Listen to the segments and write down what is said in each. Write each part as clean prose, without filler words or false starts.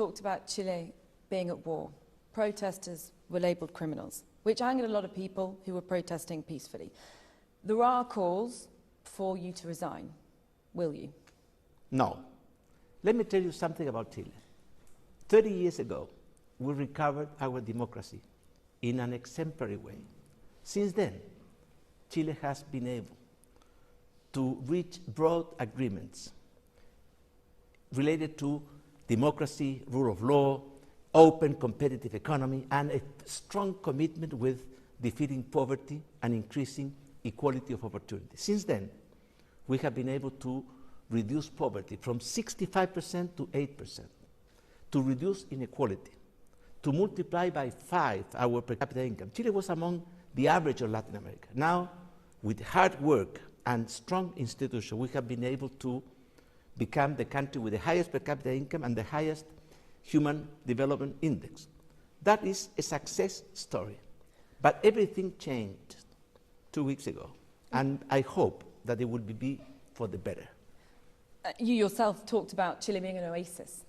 Talked about Chile being at war. Protesters were labelled criminals, which angered a lot of people who were protesting peacefully. There are calls for you to resign. Will you? No. Let me tell you something about Chile. 30 years ago, we recovered our democracy in an exemplary way. Since then, Chile has been able to reach broad agreements related to democracy, rule of law, open competitive economy, and a strong commitment with defeating poverty and increasing equality of opportunity. Since then, we have been able to reduce poverty from 65% to 8%, to reduce inequality, to multiply by 5 our per capita income. Chile was among the average of Latin America. Now, with hard work and strong institutions, we have been able to become the country with the highest per capita income and the highest human development index. That is a success story. But everything changed 2 weeks ago, and I hope that it will be for the better. You yourself talked about Chile being an oasis.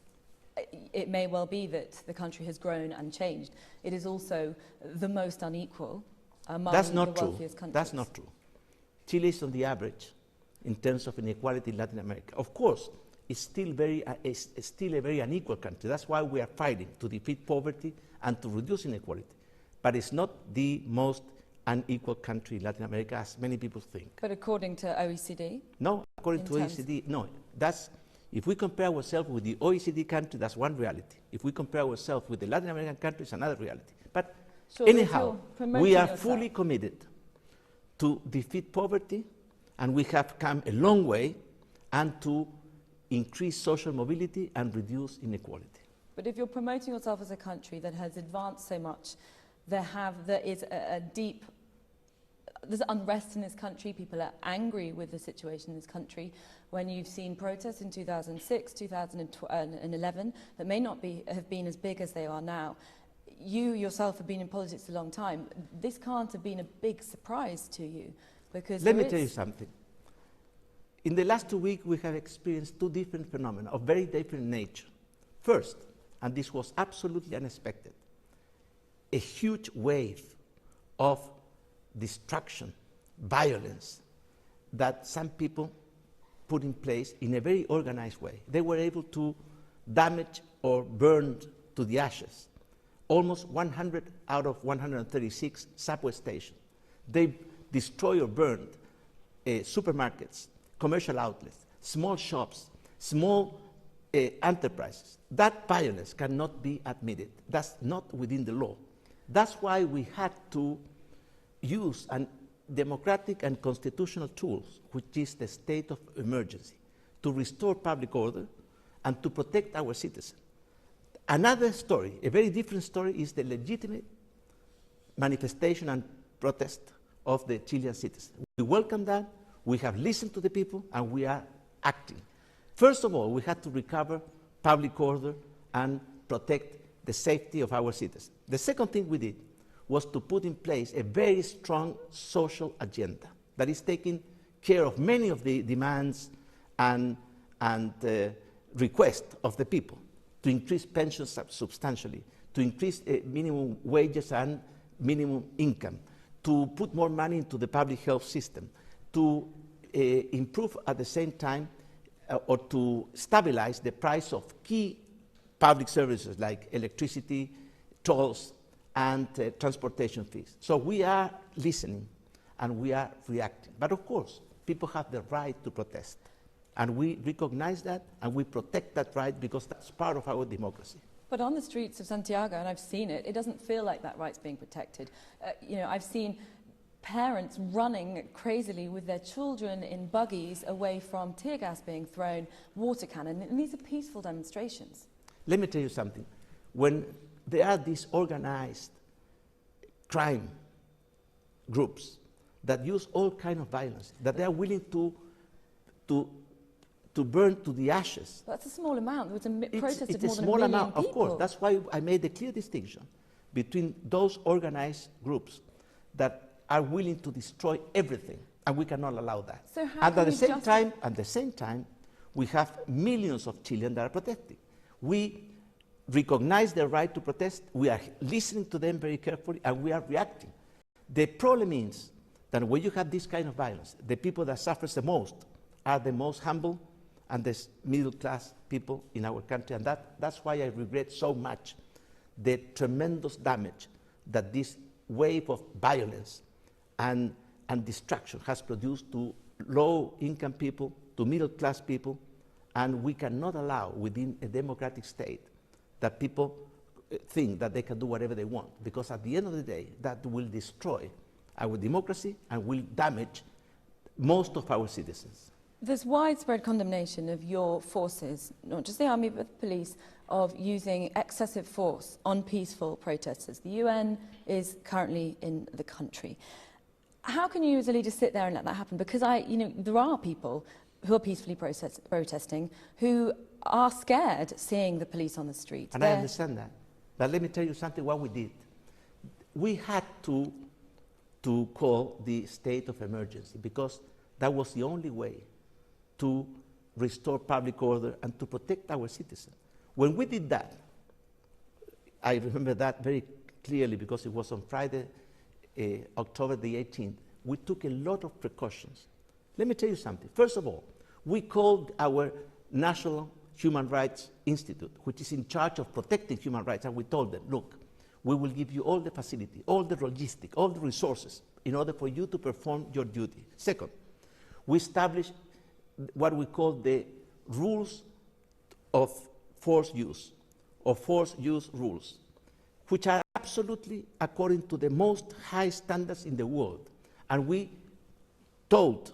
It may well be that the country has grown and changed. It is also the most unequal among the wealthiest countries. That's not true. Chile is on the average in terms of inequality in Latin America. Of course, it's still a very unequal country. That's why we are fighting to defeat poverty and to reduce inequality. But it's not the most unequal country in Latin America, as many people think. But according to OECD? No, according to OECD, no. If we compare ourselves with the OECD country, that's one reality. If we compare ourselves with the Latin American countries, another reality. But anyhow, we are fully committed to defeat poverty, and we have come a long way, and to increase social mobility and reduce inequality. But if you're promoting yourself as a country that has advanced so much, there is there's unrest in this country. People are angry with the situation in this country. When you've seen protests in 2006, 2011, that may not have been as big as they are now. You yourself have been in politics a long time. This can't have been a big surprise to you, because let me tell you something. In the last 2 weeks, we have experienced 2 different phenomena of very different nature. First, and this was absolutely unexpected, a huge wave of destruction, violence, that some people put in place in a very organized way. They were able to damage or burn to the ashes almost 100 out of 136 subway stations. They destroyed or burned supermarkets, commercial outlets, small shops, small enterprises. That violence cannot be admitted. That's not within the law. That's why we had to use democratic and constitutional tools, which is the state of emergency, to restore public order and to protect our citizens. Another story, a very different story, is the legitimate manifestation and protest of the Chilean citizens. We welcome that, we have listened to the people, and we are acting. First of all, we had to recover public order and protect the safety of our citizens. The second thing we did was to put in place a very strong social agenda that is taking care of many of the demands and requests of the people, to increase pensions substantially, to increase minimum wages and minimum income, to put more money into the public health system, to improve at the same time or to stabilize the price of key public services like electricity, tolls, and transportation fees. So we are listening and we are reacting. But of course, people have the right to protest. And we recognize that and we protect that right because that's part of our democracy. But on the streets of Santiago, and I've seen it, it doesn't feel like that right's being protected. I've seen parents running crazily with their children in buggies away from tear gas being thrown, water cannon, and these are peaceful demonstrations. Let me tell you something. When there are these organized crime groups that use all kinds of violence, that they are willing to burn to the ashes. That's a small amount. There was a protest of more than 1 million people. It's a small amount, of course. That's why I made a clear distinction between those organized groups that are willing to destroy everything, and we cannot allow that. So how and at the same time, we have millions of Chileans that are protecting. recognize their right to protest, we are listening to them very carefully, and we are reacting. The problem is that when you have this kind of violence, the people that suffer the most are the most humble and the middle-class people in our country, and that's why I regret so much the tremendous damage that this wave of violence and destruction has produced to low-income people, to middle-class people, and we cannot allow within a democratic state that people think that they can do whatever they want, because at the end of the day, that will destroy our democracy and will damage most of our citizens. There's widespread condemnation of your forces, not just the army but the police, of using excessive force on peaceful protesters. The UN is currently in the country. How can you as a leader sit there and let that happen? Because there are people who are peacefully protesting who are scared seeing the police on the street. And I understand that. But let me tell you something, what we did. We had to call the state of emergency because that was the only way to restore public order and to protect our citizens. When we did that, I remember that very clearly because it was on Friday, October the 18th, we took a lot of precautions. Let me tell you something. First of all, we called our National Human Rights Institute, which is in charge of protecting human rights, and we told them, look, we will give you all the facility, all the logistics, all the resources in order for you to perform your duty. Second, we established what we call the rules of force use, or force use rules, which are absolutely according to the most high standards in the world. And we told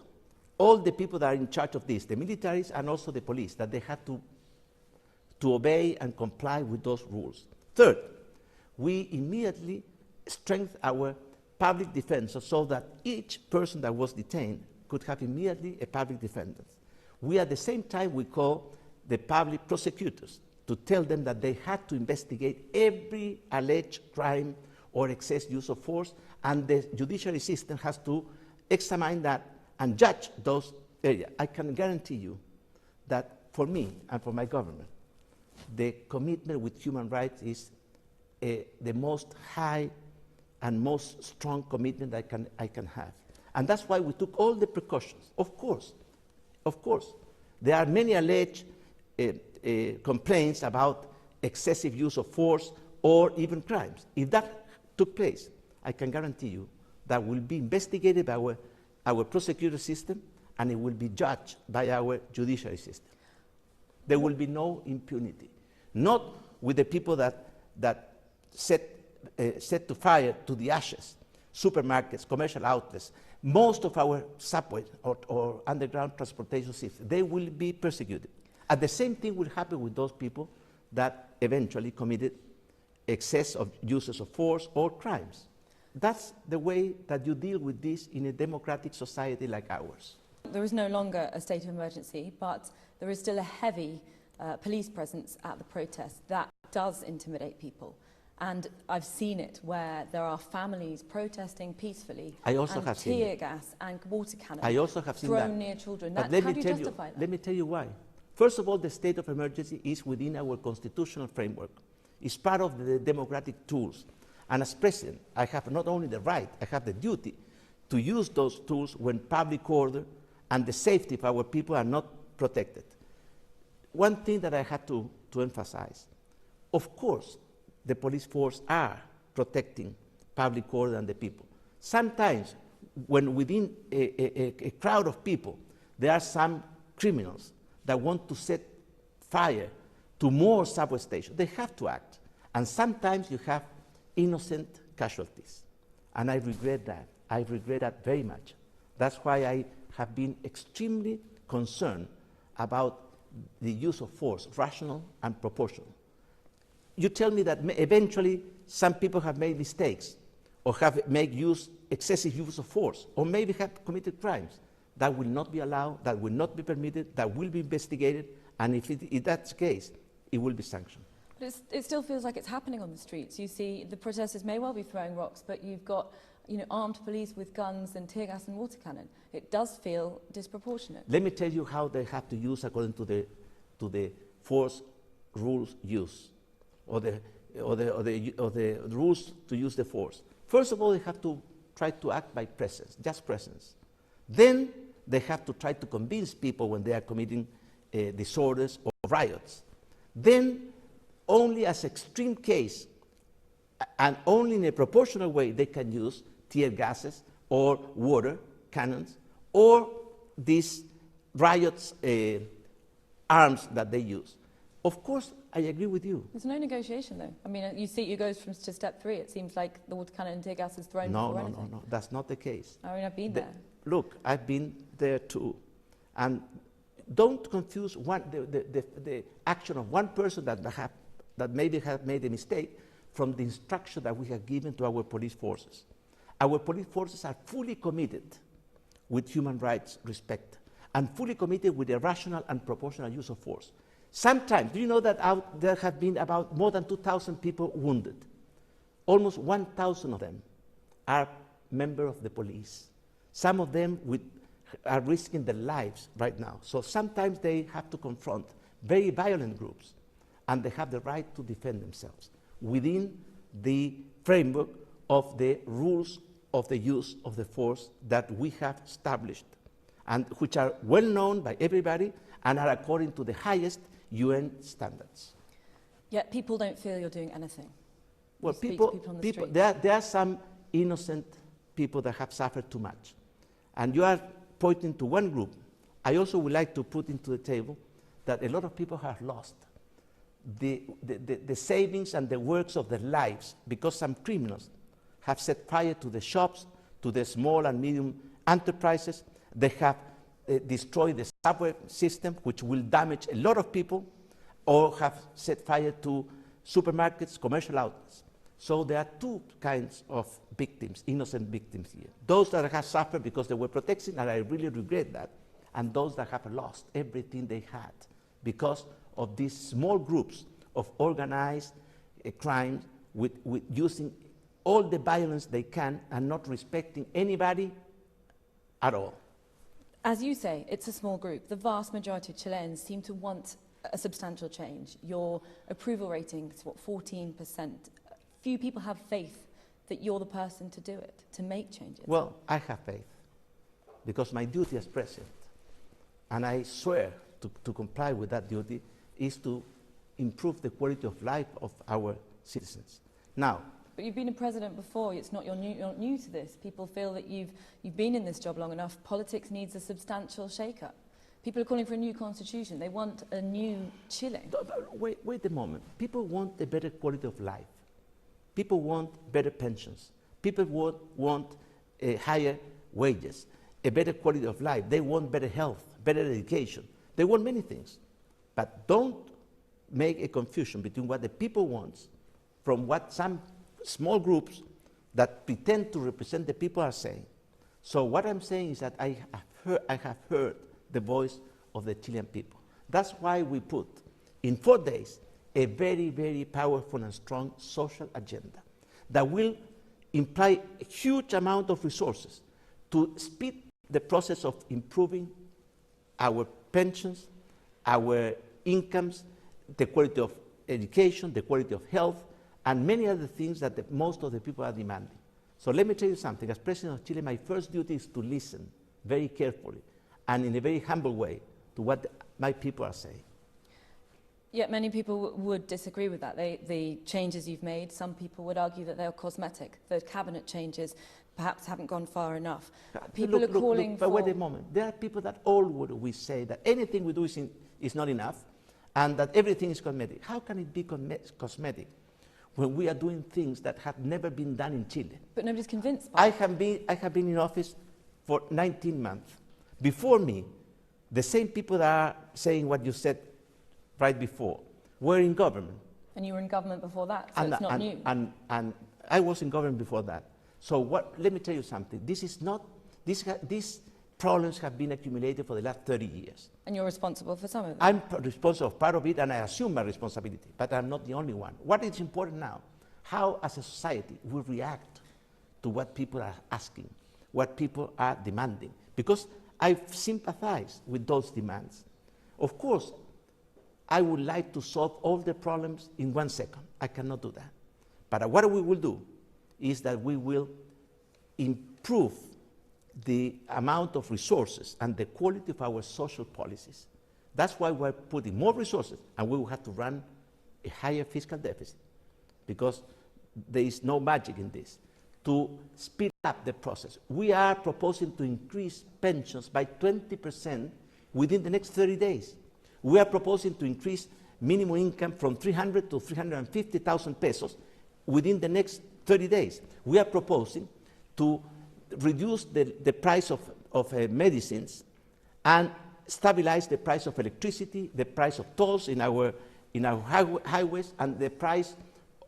all the people that are in charge of this, the militaries and also the police, that they had to obey and comply with those rules. Third, we immediately strengthened our public defense so that each person that was detained could have immediately a public defender. We at the same time, we call the public prosecutors to tell them that they had to investigate every alleged crime or excess use of force, and the judiciary system has to examine that and judge those areas. I can guarantee you that for me and for my government, the commitment with human rights is the most high and most strong commitment I can have. And that's why we took all the precautions. Of course, there are many alleged complaints about excessive use of force or even crimes. If that took place, I can guarantee you that will be investigated by our prosecutor system, and it will be judged by our judiciary system. There will be no impunity. Not with the people that set to fire to the ashes supermarkets, commercial outlets, most of our subway or underground transportation systems. They will be persecuted. And the same thing will happen with those people that eventually committed excess of uses of force or crimes. That's the way that you deal with this in a democratic society like ours. There is no longer a state of emergency, but there is still a heavy police presence at the protest that does intimidate people. And I've seen it where there are families protesting peacefully, I also and have seen tear it. gas and water cannons I also have seen thrown that. near children. But How do you justify that? Let me tell you why. First of all, the state of emergency is within our constitutional framework. It's part of the democratic tools. And as president, I have not only the right, I have the duty to use those tools when public order and the safety of our people are not protected. One thing that I have to emphasize, of course, the police force are protecting public order and the people. Sometimes, when within a crowd of people, there are some criminals that want to set fire to more subway stations, they have to act. And sometimes you have innocent casualties. And I regret that. I regret that very much. That's why I have been extremely concerned about the use of force, rational and proportional. You tell me that eventually some people have made mistakes or have made excessive use of force or maybe have committed crimes. That will not be allowed, that will not be permitted, that will be investigated, and if that's the case, it will be sanctioned. But it still feels like it's happening on the streets. You see, the protesters may well be throwing rocks, but you've got armed police with guns and tear gas and water cannon. It does feel disproportionate. Let me tell you how they have to use according to the force rules use. or the rules to use the force. First of all, they have to try to act by presence, just presence. Then they have to try to convince people when they are committing disorders or riots. Then, only as extreme case, and only in a proportional way, they can use tear gases or water cannons or these riots arms that they use. Of course, I agree with you. There's no negotiation, though. I mean, you see, it goes to step 3. It seems like the water cannon and tear gas is thrown before anything. No, that's not the case. I mean, I've been there. Look, I've been there too. And don't confuse the action of one person that maybe have made a mistake from the instruction that we have given to our police forces. Our police forces are fully committed with human rights respect and fully committed with a rational and proportional use of force. Sometimes, do you know that there have been about more than 2,000 people wounded? Almost 1,000 of them are members of the police. Some of them are risking their lives right now. So sometimes they have to confront very violent groups, and they have the right to defend themselves within the framework of the rules of the use of the force that we have established, and which are well known by everybody and are according to the highest UN standards. Yet people don't feel you're doing anything. Well, people there are some innocent people that have suffered too much. And you are pointing to one group. I also would like to put into the table that a lot of people have lost the savings and the works of their lives because some criminals have set fire to the shops, to the small and medium enterprises. They have destroyed the subway system, which will damage a lot of people, or have set fire to supermarkets, commercial outlets. So there are two kinds of victims, innocent victims here. Those that have suffered because they were protected, and I really regret that, and those that have lost everything they had because of these small groups of organized crime with using all the violence they can and not respecting anybody at all. As you say, it's a small group. The vast majority of Chileans seem to want a substantial change. Your approval rating is, what, 14%. Few people have faith that you're the person to do it, to make changes. Well, I have faith because my duty as president, and I swear to comply with that duty, is to improve the quality of life of our citizens. Now, but you've been a president before. It's not you're not new to this. People feel that you've been in this job long enough. Politics needs a substantial shake-up. People are calling for a new constitution. They want a new Chile. Wait a moment. People want a better quality of life. People want better pensions. People want higher wages, a better quality of life. They want better health, better education. They want many things. But don't make a confusion between what the people want from what some small groups that pretend to represent the people are saying. So what I'm saying is that I have heard the voice of the Chilean people. That's why we put in 4 days a very, very powerful and strong social agenda that will imply a huge amount of resources to speed the process of improving our pensions, our incomes, the quality of education, the quality of health, and many other things that most of the people are demanding. So let me tell you something. As President of Chile, my first duty is to listen very carefully and in a very humble way to what my people are saying. Yet many people would disagree with that. The changes you've made, some people would argue that they're cosmetic. The cabinet changes perhaps haven't gone far enough. People are calling for... But wait a moment. There are people that always say that anything we do is not enough and that everything is cosmetic. How can it be cosmetic when we are doing things that have never been done in Chile? But nobody's convinced by it. I have been in office for 19 months. Before me, the same people that are saying what you said right before were in government. And you were in government before that, so it's not new. And I was in government before that. So let me tell you something. These problems have been accumulated for the last 30 years. And you're responsible for some of them. I'm responsible for part of it, and I assume my responsibility, but I'm not the only one. What is important now? How, as a society, we react to what people are asking, what people are demanding. Because I sympathize with those demands. Of course, I would like to solve all the problems in 1 second. I cannot do that. But what we will do is that we will improve the amount of resources and the quality of our social policies. That's why we're putting more resources, and we will have to run a higher fiscal deficit, because there is no magic in this, to speed up the process. We are proposing to increase pensions by 20% within the next 30 days. We are proposing to increase minimum income from 300 to 350,000 pesos within the next 30 days. We are proposing to reduce the price of medicines and stabilize the price of electricity, the price of tolls in our highways, and the price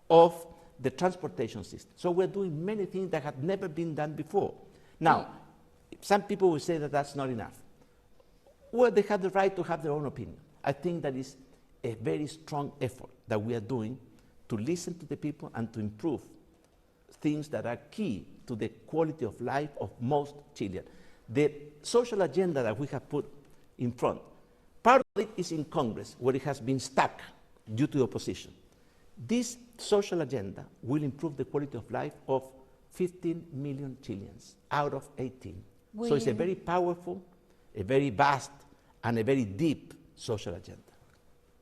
of the transportation system. So we're doing many things that have never been done before. Now, some people will say that that's not enough. Well, they have the right to have their own opinion. I think that is a very strong effort that we are doing to listen to the people and to improve things that are key to the quality of life of most Chileans. The social agenda that we have put in front, part of it is in Congress, where it has been stuck due to the opposition. This social agenda will improve the quality of life of 15 million Chileans out of 18. So it's a very powerful, a very vast, and a very deep social agenda.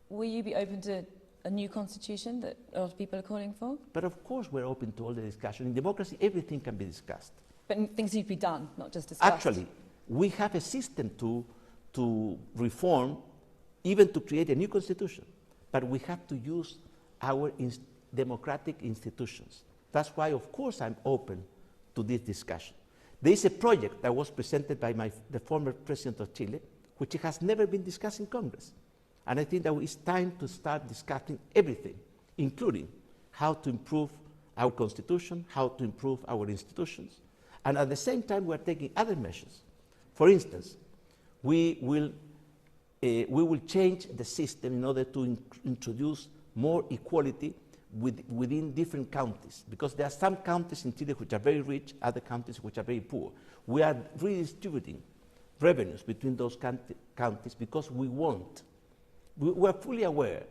Will you be open to a new constitution that a lot of people are calling for? But of course we're open to all the discussion. In democracy, everything can be discussed. But things need to be done, not just discussed. Actually, we have a system to reform, even to create a new constitution. But we have to use our democratic institutions. That's why, of course, I'm open to this discussion. There is a project that was presented by the former president of Chile, which has never been discussed in Congress. And I think that it's time to start discussing everything, including how to improve our constitution, how to improve our institutions. And at the same time, we're taking other measures. For instance, we will change the system in order to introduce more equality within different counties, because there are some counties in Chile which are very rich, other counties which are very poor. We are redistributing revenues between those counties because we are fully aware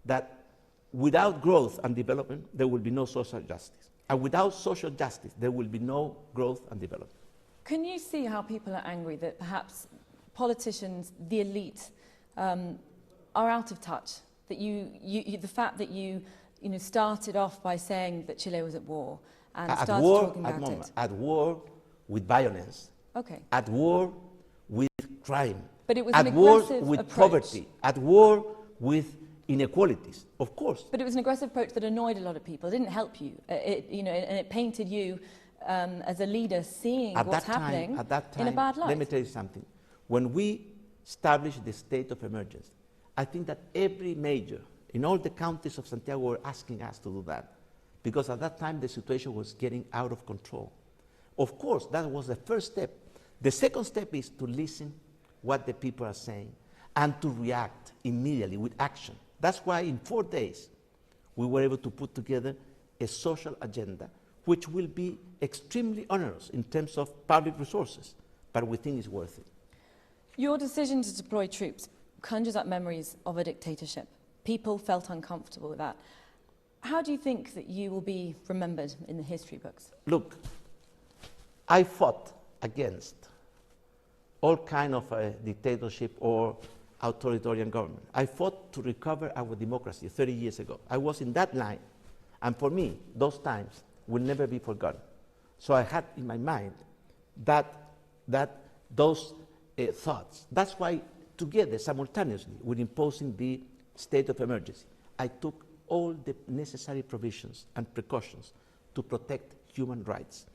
that without growth and development, there will be no social justice. And without social justice, there will be no growth and development. Can you see how people are angry that perhaps politicians, the elite, are out of touch? That the fact that you started off by saying that Chile was at war and started talking about it. At war with violence. Okay. At war with crime. But it was at an war aggressive with approach. Poverty. At war with inequalities, of course. But it was an aggressive approach that annoyed a lot of people. It didn't help you. And it painted you as a leader seeing what's happening in a bad light. Let me tell you something. When we established the state of emergency, I think that every major in all the counties of Santiago were asking us to do that, because at that time the situation was getting out of control. Of course, that was the first step. The second step is to listen what the people are saying and to react immediately with action. That's why in 4 days we were able to put together a social agenda which will be extremely onerous in terms of public resources, but we think it's worth it. Your decision to deploy troops conjures up memories of a dictatorship. People felt uncomfortable with that. How do you think that you will be remembered in the history books? Look, I fought against all kind of dictatorship or authoritarian government. I fought to recover our democracy 30 years ago. I was in that line, and for me, those times will never be forgotten. So I had in my mind those thoughts. That's why together, simultaneously, with imposing the state of emergency, I took all the necessary provisions and precautions to protect human rights.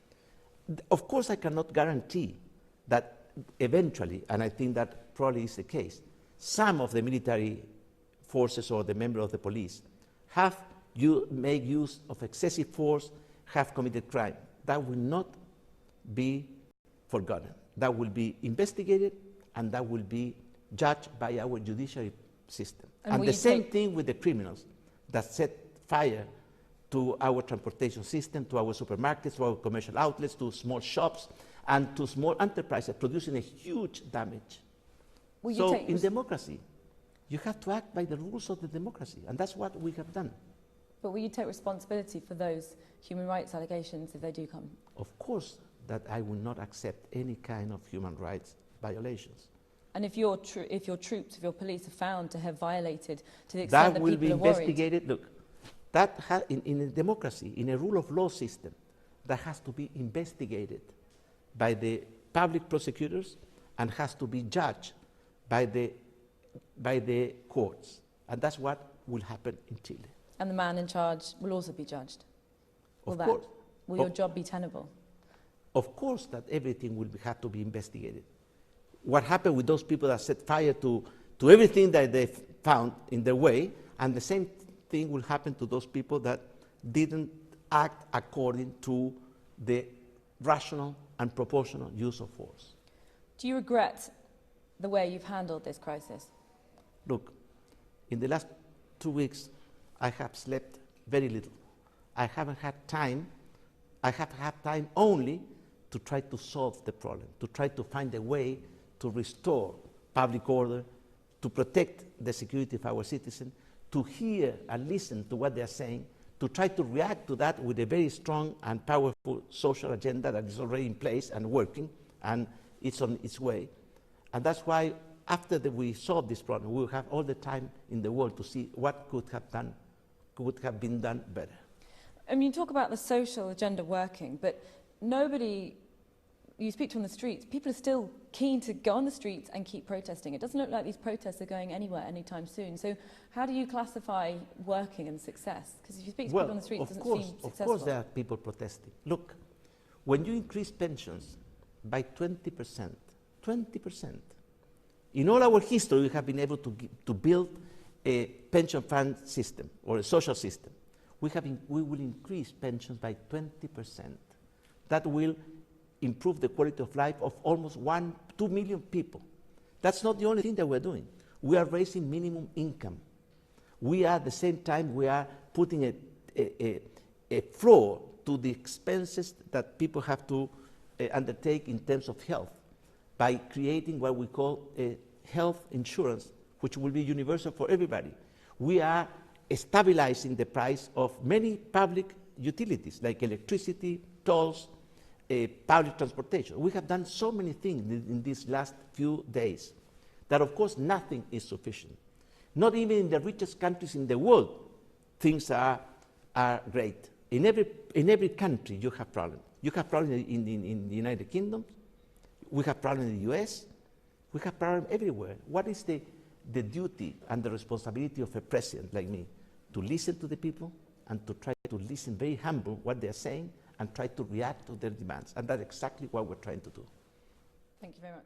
Of course, I cannot guarantee that eventually, and I think that probably is the case, some of the military forces or the members of the police have made use of excessive force, have committed crime. That will not be forgotten. That will be investigated, and that will be judged by our judiciary system. And the same thing with the criminals that set fire to our transportation system, to our supermarkets, to our commercial outlets, to small shops, and to small enterprises, producing a huge damage. So in democracy, You have to act by the rules of the democracy, and that's what we have done. But will you take responsibility for those human rights allegations if they do come? Of course that I will not accept any kind of human rights violations. And if your troops, if your police are found to have violated to the extent that will people be are worried... investigated. Look, that in a democracy, in a rule of law system, that has to be investigated by the public prosecutors and has to be judged by the courts. And that's what will happen in Chile. And the man in charge will also be judged? Of course. Will your job be tenable? Of course that everything will have to be investigated. What happened with those people that set fire to everything that they found in their way, and the same thing will happen to those people that didn't act according to the rational and proportional use of force. Do you regret the way you've handled this crisis? Look, in the last 2 weeks, I have slept very little. I haven't had time. I have had time only to try to solve the problem, to try to find a way to restore public order, to protect the security of our citizens, to hear and listen to what they are saying, to try to react to that with a very strong and powerful social agenda that is already in place and working, and it's on its way. And that's why after we solve this problem, we will have all the time in the world to see what could have been done better. I mean, you talk about the social agenda working, but nobody, you speak to on the streets, people are still keen to go on the streets and keep protesting. It doesn't look like these protests are going anywhere anytime soon. So how do you classify working and success? Because if you speak to people on the streets, it doesn't seem successful. Of course there are people protesting. Look, when you increase pensions by 20%, in all our history we have been able to build a pension fund system or a social system. We will increase pensions by 20%. That will improve the quality of life of almost 2 million people. That's not the only thing that we're doing. We are raising minimum income. We are at the same time, we are putting a floor to the expenses that people have to undertake in terms of health by creating what we call a health insurance, which will be universal for everybody. We are stabilizing the price of many public utilities like electricity, tolls, public transportation. We have done so many things in these last few days that of course nothing is sufficient. Not even in the richest countries in the world things are great. In every country you have problems. You have problems in the United Kingdom, we have problems in the US, we have problems everywhere. What is the duty and the responsibility of a president like me? To listen to the people and to try to listen very humble what they are saying and try to react to their demands. And that's exactly what we're trying to do. Thank you very much.